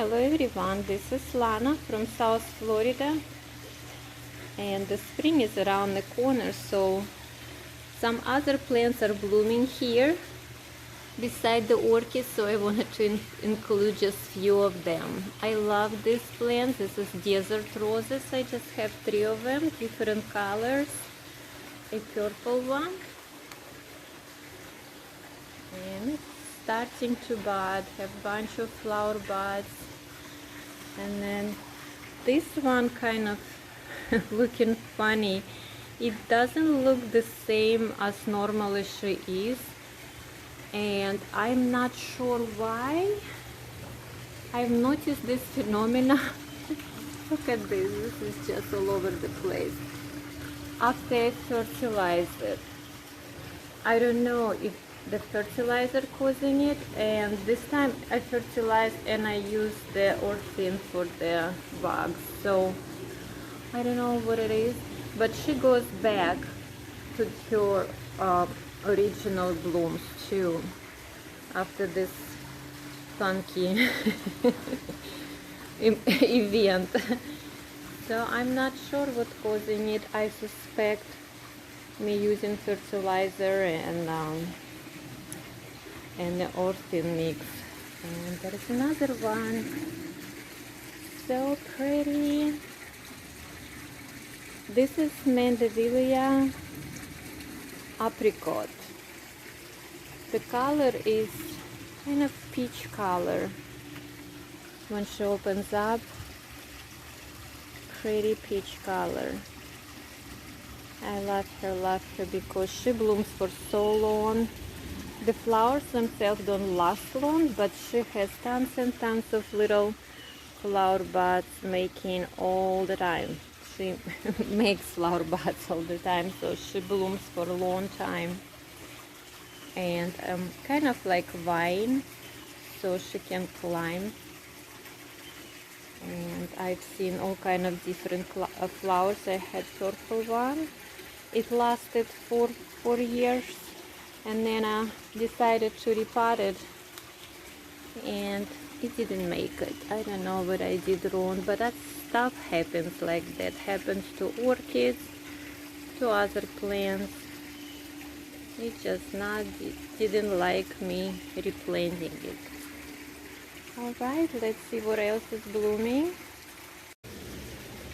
Hello everyone, this is Lana from South Florida, and the spring is around the corner, so some other plants are blooming here beside the orchids, so I wanted to include just few of them. I love these plants. This is desert roses. I just have 3 of them, different colors. A purple one, and it's starting to bud, have a bunch of flower buds. And then this one kind of looking funny. It doesn't look the same as normally she is, and I'm not sure why. I've noticed this phenomena. Look at this, this is just all over the place. After I fertilized it, I don't know if the fertilizer causing it, and this time I fertilized and I used the Orchid for the bugs, so I don't know what it is, but she goes back to her original blooms too after this funky event. So I'm not sure what's causing it. I suspect me using fertilizer and the Orchid mix. And there's another one, so pretty. This is Mandevilla apricot. The color is kind of peach color when she opens up. Pretty peach color. I love her because she blooms for so long. The flowers themselves don't last long, but she has tons and tons of little flower buds making all the time. She makes flower buds all the time, so she blooms for a long time. And kind of like vine, so she can climb. And I've seen all kind of different flowers. I had purple one. It lasted for 4 years, and then I decided to repot it, and it didn't make it. I don't know what I did wrong, but that stuff happens like that. Happens to orchids, to other plants. It just didn't like me replanting it. Alright, let's see what else is blooming.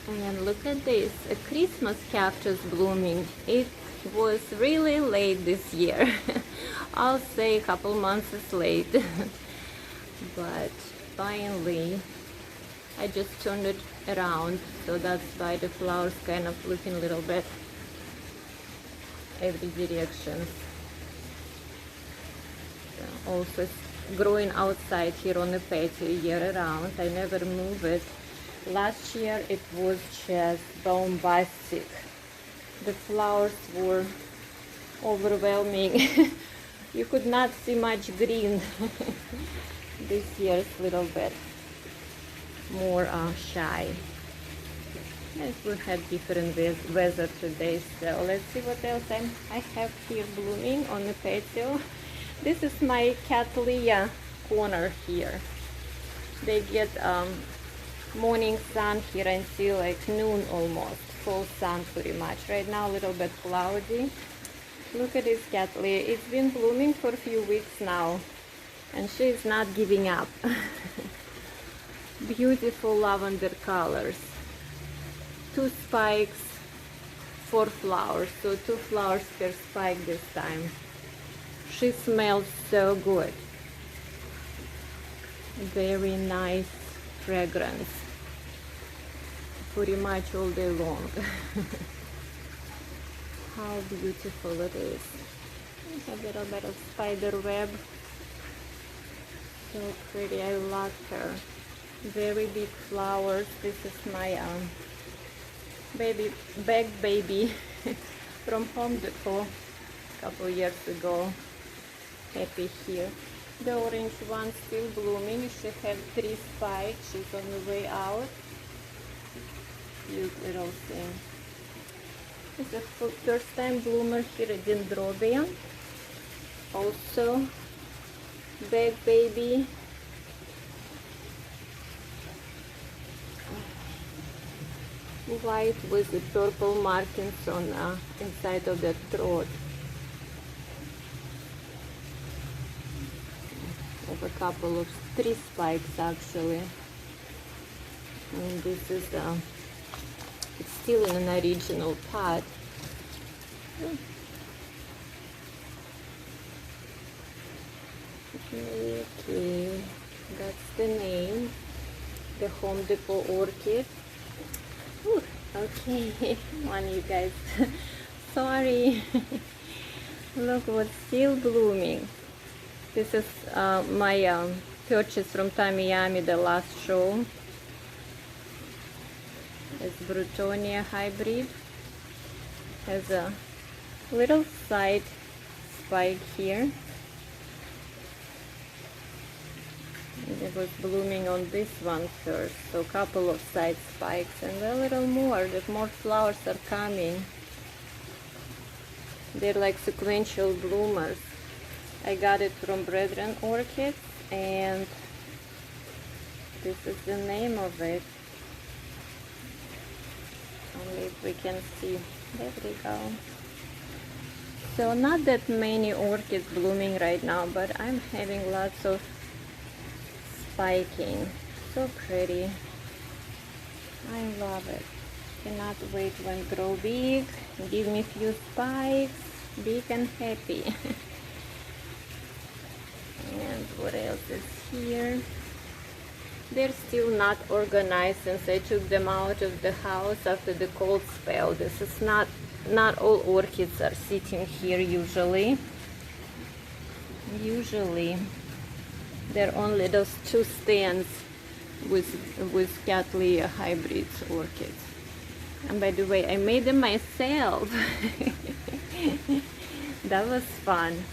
And look at this, a Christmas cactus blooming. It was really late this year. I'll say a couple months is late. But finally, I just turned it around, so that's why the flowers kind of looking a little bit every direction. So also growing outside here on the patio year round. I never move it. Last year it was just bombastic. The flowers were overwhelming. You could not see much green. This year is a little bit more shy. Yes, we had different weather today, so let's see what else I have here blooming on the patio. This is my Cattleya corner here. They get morning sun here until like noon almost, full sun pretty much. Right now a little bit cloudy. Look at this Cattleya. It's been blooming for a few weeks now, and she's not giving up. Beautiful lavender colors. 2 spikes, 4 flowers, so 2 flowers per spike this time. She smells so good. Very nice fragrance. Pretty much all day long. How beautiful it is. A little bit of spider web. So pretty, I love her. Very big flowers. This is my baby from Home Depot a couple years ago. Happy here. The orange one still blooming. She had 3 spikes. She's on the way out. Cute little thing. It's a first time bloomer here at Dendrobium. Also big baby. white with the purple markings on inside of the throat. I have a couple of 3 spikes actually, and this is it's still in an original pot. Okay, that's the name, the Home Depot Orchid. Ooh, okay, come on you guys. Sorry. Look what's still blooming. This is my purchase from Tamiyami, the last show. It's Brutonia hybrid. Has a little side spike here. It was blooming on this one first, so a couple of side spikes and a little more. The more flowers are coming. They're like sequential bloomers. I got it from Fragrant Orchids, and this is the name of it. Only if we can see. There we go. So not that many orchids blooming right now, but I'm having lots of spiking. So pretty. I love it. Cannot wait when it grow big. Give me a few spikes. Big and happy. And what else is here? They're still not organized since I took them out of the house after the cold spell. This is not all orchids are sitting here usually. There are only those 2 stands with Cattleya hybrids orchids. And by the way, I made them myself. That was fun.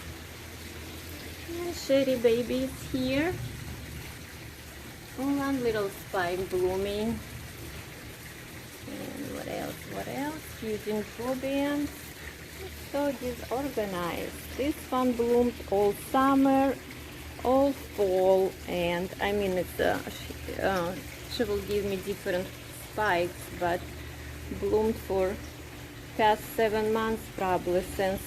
Sherry babies here. One little spike blooming. And what else? Few Dendrobiums. So disorganized. This one bloomed all summer, all fall, and I mean she will give me different spikes, but bloomed for past 7 months probably, since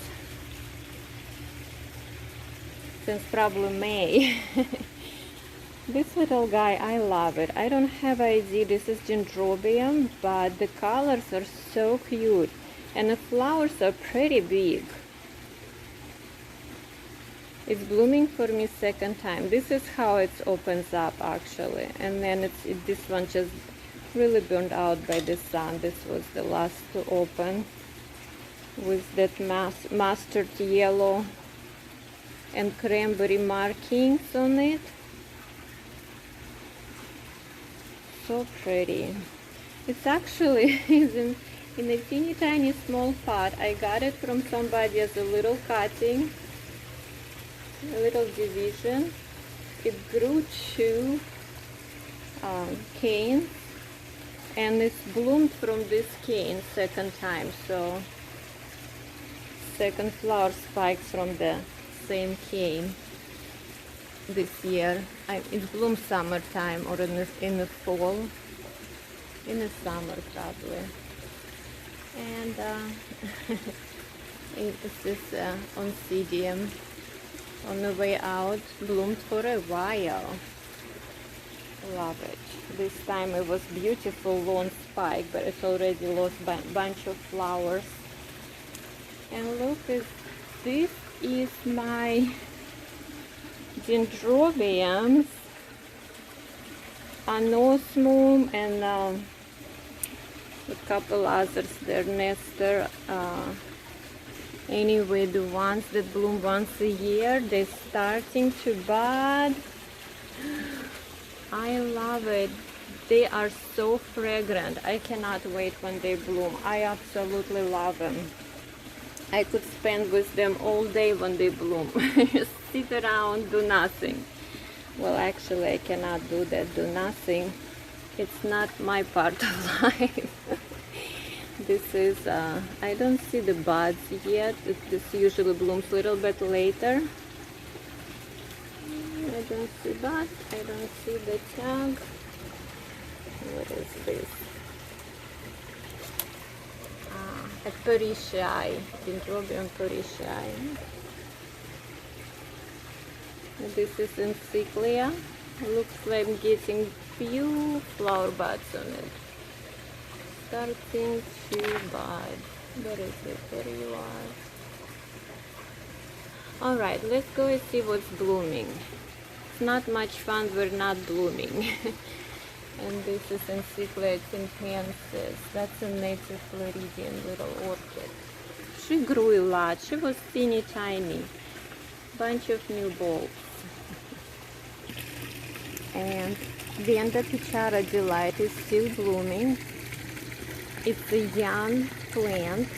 probably May. This little guy, I love it. I don't have idea, this is Dendrobium, but the colors are so cute and the flowers are pretty big. It's blooming for me 2nd time. This is how it opens up actually, and then this one just really burned out by the sun. This was the last to open with that mustard yellow and cranberry markings on it. So pretty. It's actually in a teeny tiny small pot. I got it from somebody as a little cutting, a little division. It grew 2 canes, and it's bloomed from this cane 2nd time. So 2nd flower spikes from the same cane this year. It blooms summertime or in the fall, in the summer probably. And this is Oncidium on the way out, bloomed for a while. Love it. This time it was beautiful long spike, but it's already lost a bunch of flowers. And look, this is my Dendrobiums, anosmum, and a couple others. They're Nestor. Anyway, the ones that bloom once a year, they're starting to bud. I love it. They are so fragrant. I cannot wait when they bloom. I absolutely love them. I could spend with them all day when they bloom. Just sit around, do nothing. Well, actually, I cannot do that, do nothing. It's not my part of life. This is, I don't see the buds yet. This usually blooms a little bit later. I don't see buds. I don't see the tag. What is this? at Parishii, Dendrobium Parishii. This is Cattleya. Looks like I'm getting few flower buds on it. Starting to bud. Where is it? There you are. Alright, let's go and see what's blooming. It's not much fun, we're not blooming. And this is Cattleya tintensis. That's a native Floridian little orchid. She grew a lot. She was teeny tiny. Bunch of new bulbs. And Vanda Delight is still blooming. It's a young plant.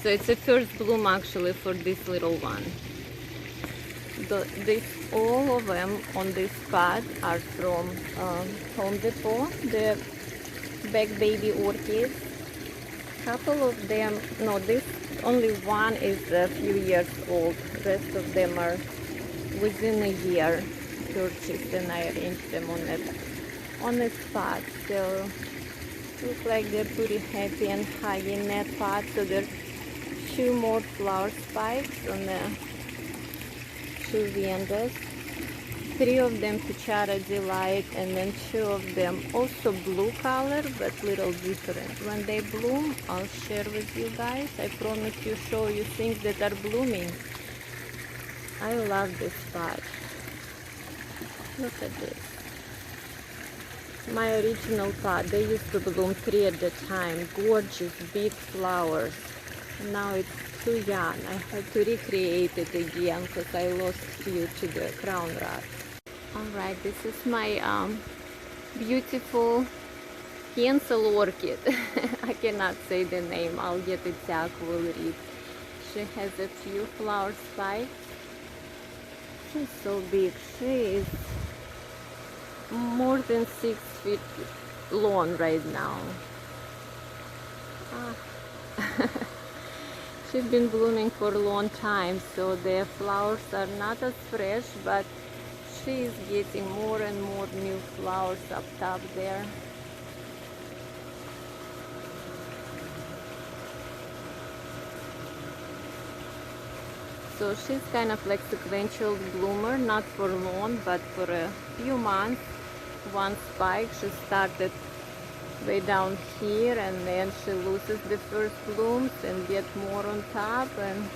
So it's the first bloom actually for this little one. All of them on this pot are from Home Depot. The back baby orchids. Couple of them, no, this only one is a few years old. The rest of them are within a year purchased, and I arranged them on a spot. So look like they're pretty happy and hugging that pot. So there are 2 more flower spikes on the 2 Vandas. 3 of them Delight, and then 2 of them also blue color but little different. When they bloom, I'll share with you guys. I promise to show you things that are blooming. I love this spot. Look at this. My original pot, they used to bloom 3 at a time. Gorgeous big flowers. Now it's too young. I had to recreate it again because I lost few to the crown rot. Alright, this is my beautiful cancel orchid. I cannot say the name. I'll get it. Zach will read. She has a few flower spikes. She's so big. She is more than 6 feet long right now. She's been blooming for a long time, so the flowers are not as fresh, but she is getting more and more new flowers up top there. So she's kind of like sequential bloomer, not for long, but for a few months. One spike, she started way down here, and then she loses the first blooms and get more on top, and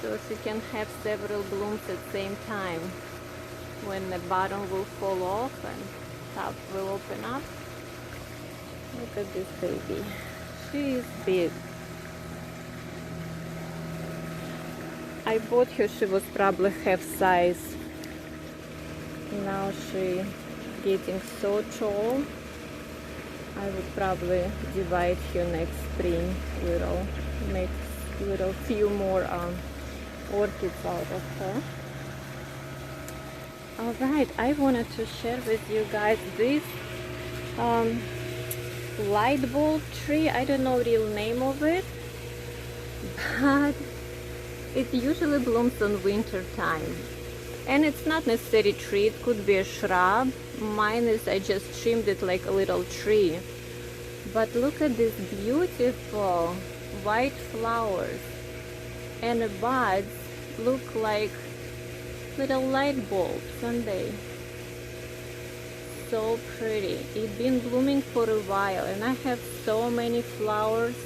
so she can have several blooms at the same time. When the bottom will fall off and top will open up. Look at this baby. She is big. I bought her, she was probably half size. Now she getting so tall. I would probably divide her next spring. We'll make little few more orchids out of her. Alright, I wanted to share with you guys this light bulb tree. I don't know the real name of it, but it usually blooms on winter time. And it's not necessarily a tree, it could be a shrub. Mine is, I just trimmed it like a little tree. But look at these beautiful white flowers. And the buds look like little light bulbs, aren't they? So pretty. It's been blooming for a while, and I have so many flowers.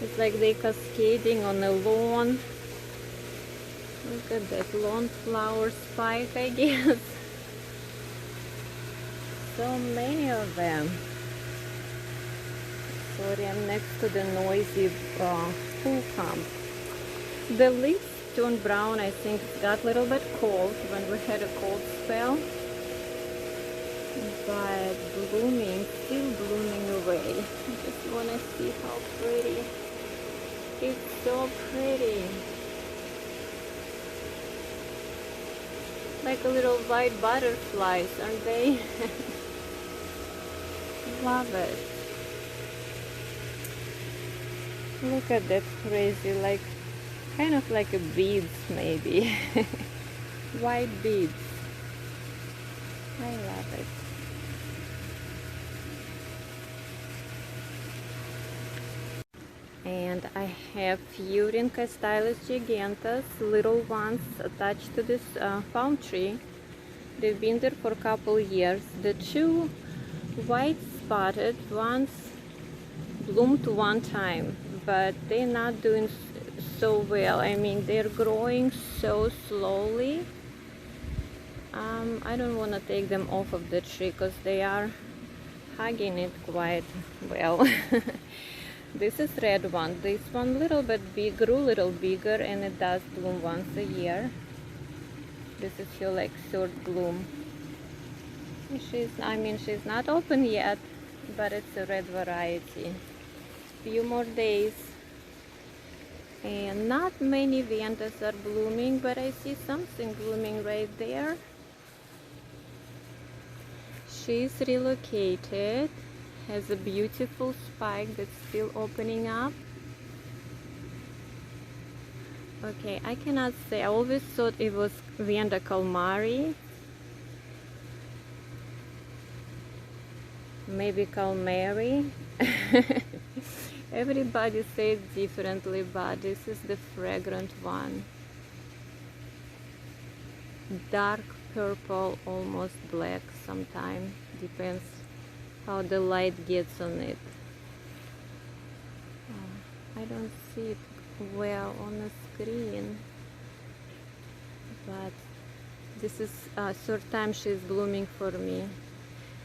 It's like they cascading on the lawn. Look at that lawn flower spike, I guess. So many of them. Sorry, I'm next to the noisy pool pump. The leaves turned brown. I think it got a little bit cold when we had a cold spell. But blooming, still blooming away. I just want to see how pretty. It's so pretty. Like a little white butterflies, aren't they? Love it. Look at that crazy, like kind of like a beads maybe. White beads. I love it. And I have few Stylus gigantes, little ones attached to this palm tree. They've been there for a couple years. The two white spotted ones bloomed one time, but they're not doing so well. I mean, they're growing so slowly. I don't want to take them off of the tree because they are hugging it quite well. This is red one. This one little bit big, grew a little bigger, and it does bloom once a year. This is her like third bloom. She's not open yet, but it's a red variety. Few more days. And not many Vandas are blooming, but I see something blooming right there. She's relocated, has a beautiful spike that's still opening up. Okay, I cannot say, I always thought it was Vanda Kalmari. Maybe Kalmari. Everybody says differently, but this is the fragrant one. Dark purple, almost black sometimes. Depends how the light gets on it. I don't see it well on the screen, but this is third time she's blooming for me.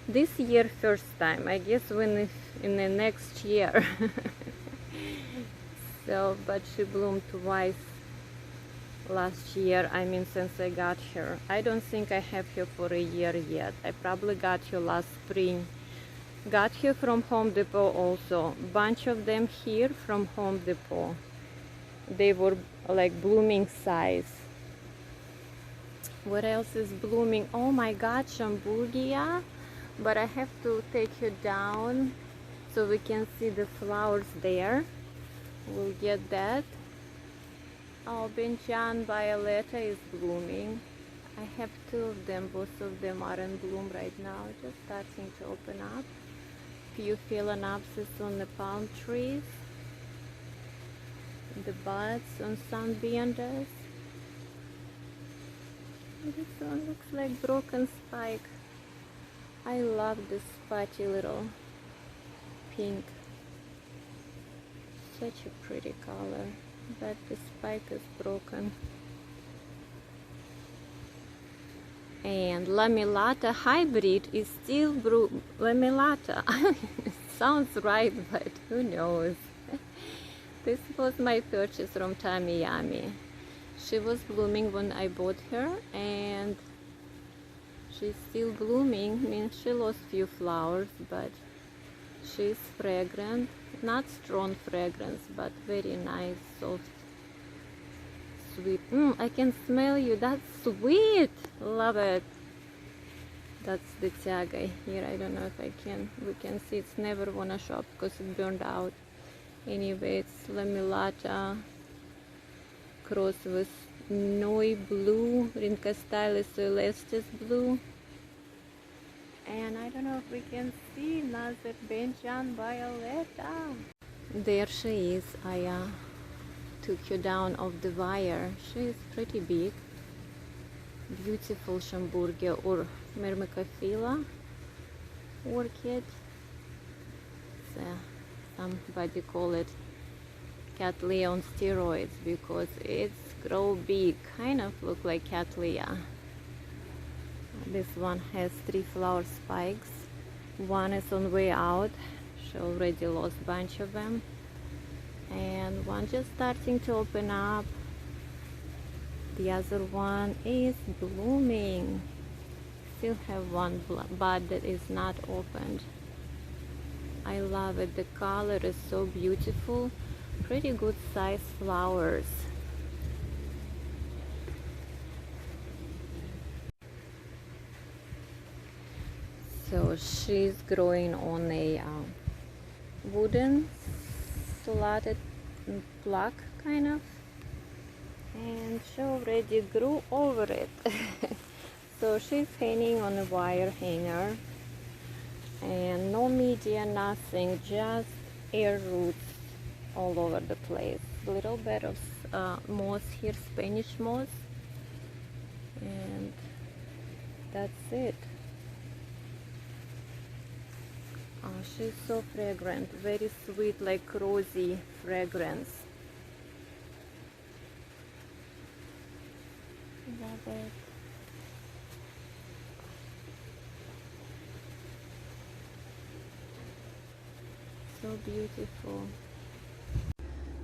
This year first time, I guess when in the next year. So, but she bloomed twice last year, I mean since I got her. I don't think I have her for a year yet. I probably got her last spring. Got her from Home Depot also. Bunch of them here from Home Depot. They were like blooming size. What else is blooming? Oh my god, Shamburgia. But I have to take her down so we can see the flowers there. We'll get that. Oh, Benjan Violetta is blooming. I have two of them. Both of them are in bloom right now. Just starting to open up. Few phalaenopsis on the palm trees. The buds on some Vandas. This one looks like broken spike. I love this spotty little pink. Such a pretty color, but the spike is broken. And Lamellata hybrid is still Lamellata. Sounds right, but who knows. This was my purchase from Tamiyami. She was blooming when I bought her, and she's still blooming. I mean, she lost few flowers, but she's fragrant. Not strong fragrance, but very nice, soft, sweet. I can smell you. That's sweet. Love it. That's the Tiagai here. I don't know if I can. We can see it's never wanna show up because it burned out. Anyway, it's Lamellata cross with Noi blue, Stylus celestis blue. And I don't know if we can see another Benjan Violetta. There she is. I took her down off the wire. She is pretty big. Beautiful Shamburgia or Myrmecophila orchid. Somebody call it Cattleya on steroids because it's grow big. Kind of look like Cattleya. This one has 3 flower spikes. One is on way out. She already lost a bunch of them. And one just starting to open up. The other one is blooming. Still have one bud that is not opened. I love it. The color is so beautiful. Pretty good size flowers. So she's growing on a wooden slotted block kind of, and she already grew over it. So she's hanging on a wire hanger, and no media, nothing, just air roots. all over the place. Little bit of moss here, Spanish moss, and that's it. Oh, she's so fragrant, very sweet, like rosy fragrance. Love it. So beautiful.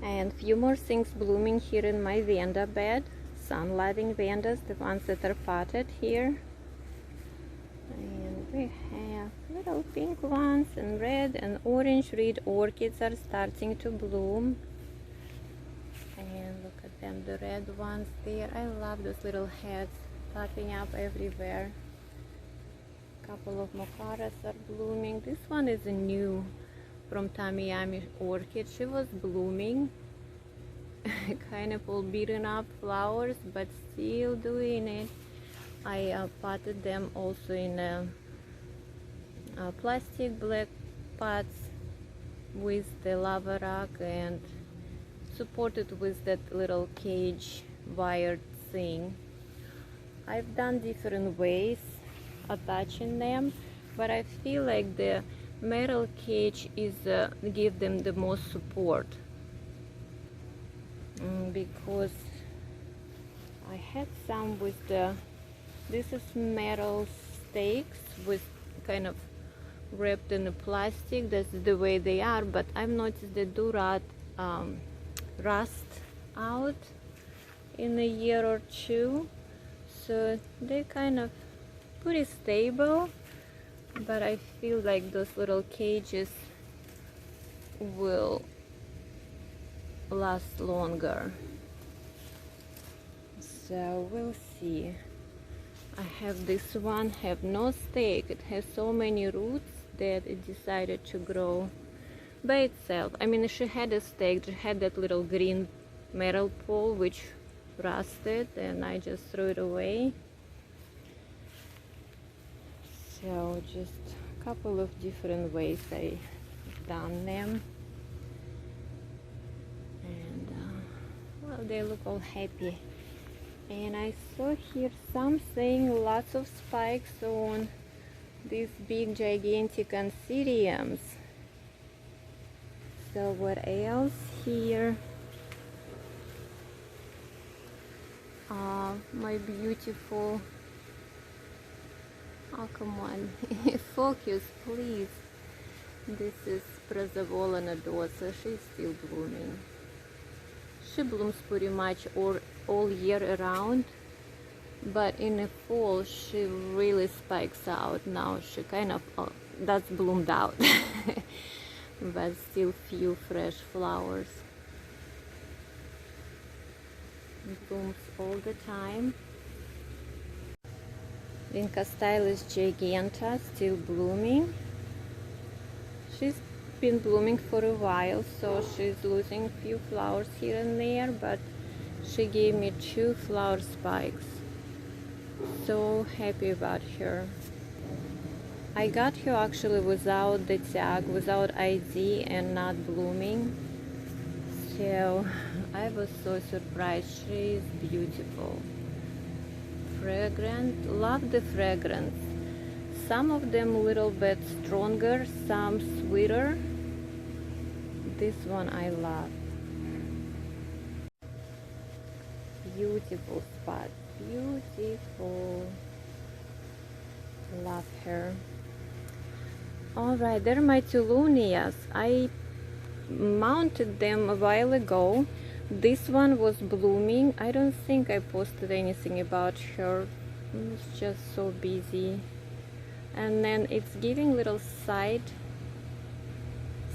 And few more things blooming here in my Vanda bed. Sun-loving Vandas, the ones that are potted here. And we have little pink ones and red and orange red orchids are starting to bloom. And look at them, the red ones there. I love those little heads popping up everywhere. Couple of mocaras are blooming. This one is a new from Tamiyami Orchid. She was blooming, kind of all beaten up flowers, but still doing it. I potted them also in plastic black pots with the lava rock and supported with that little cage wired thing. I've done different ways attaching them, but I feel like the metal cage is give them the most support, because I had some with the, this is metal stakes with kind of wrapped in the plastic. That's the way they are, but I've noticed they do rust out in a year or two, so they're kind of pretty stable. But I feel like those little cages will last longer. So we'll see. I have this one, have no stake. It has so many roots that it decided to grow by itself. I mean, she had a stake, she had that little green metal pole which rusted, and I just threw it away. So just a couple of different ways I've done them, and well, they look all happy. And I saw here some saying lots of spikes on these big gigantic anthuriums. So what else here? My beautiful, oh come on, focus please. This is Prazavolana nodosa. She's still blooming. She blooms pretty much all year around, but in the fall she really spikes out. Now she kind of that's bloomed out but still few fresh flowers. It blooms all the time. Vinca Stylis Giganta still blooming. She's been blooming for a while, so she's losing a few flowers here and there, but she gave me 2 flower spikes. So happy about her. I got her actually without the tag, without ID, and not blooming. So I was so surprised. She is beautiful. Fragrant, love the fragrance. Some of them a little bit stronger, some sweeter. This one I love. Beautiful spot, beautiful. Love her. Alright, they're my Tulunias. I mounted them a while ago. This one was blooming. I don't think I posted anything about her. It's just so busy. And then it's giving little side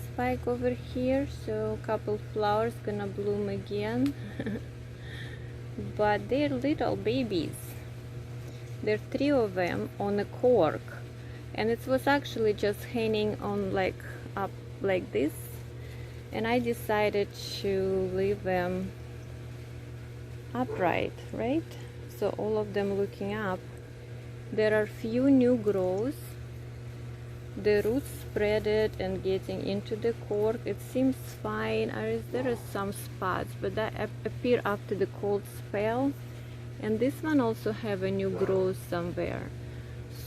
spike over here, so a couple flowers gonna bloom again. But they're little babies. There are 3 of them on a cork, and it was actually just hanging on like up like this, and I decided to leave them upright, right? So all of them looking up. There are few new growths, the roots spread it and getting into the cork. It seems fine. There are some spots, but that appear after the cold spell. And this one also have a new growth somewhere.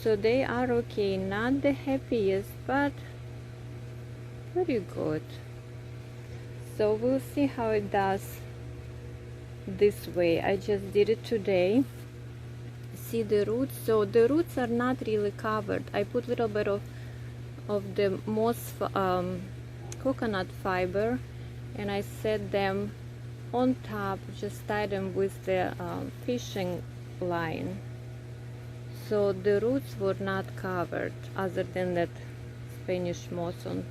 So they are okay. Not the happiest, but pretty good. So we'll see how it does this way. I just did it today. See the roots? So the roots are not really covered. I put a little bit of the moss coconut fiber, and I set them on top, just tie them with the fishing line. So the roots were not covered, other than that Spanish moss on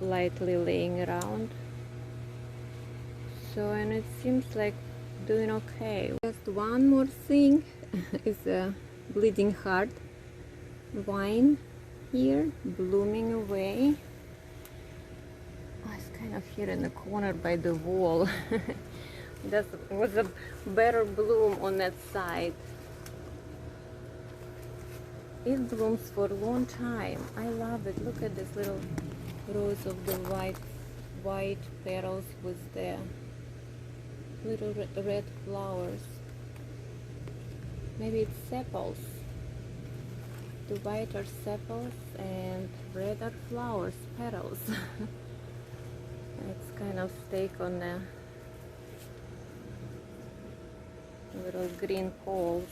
lightly laying around. So, and it seems like doing okay. Just one more thing is a bleeding heart vine here, blooming away. Oh, it's kind of here in the corner by the wall. That was a better bloom on that side. It blooms for a long time. I love it. Look at this little rows of the white petals with the little red flowers. Maybe it's sepals. The white are sepals and red are flowers, petals. It's kind of stake on the little green poles.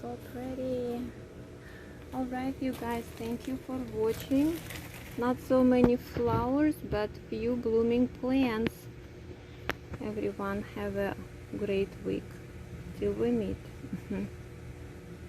So pretty. Alright, you guys, thank you for watching. Not so many flowers, but few blooming plants. Everyone have a great week till we meet.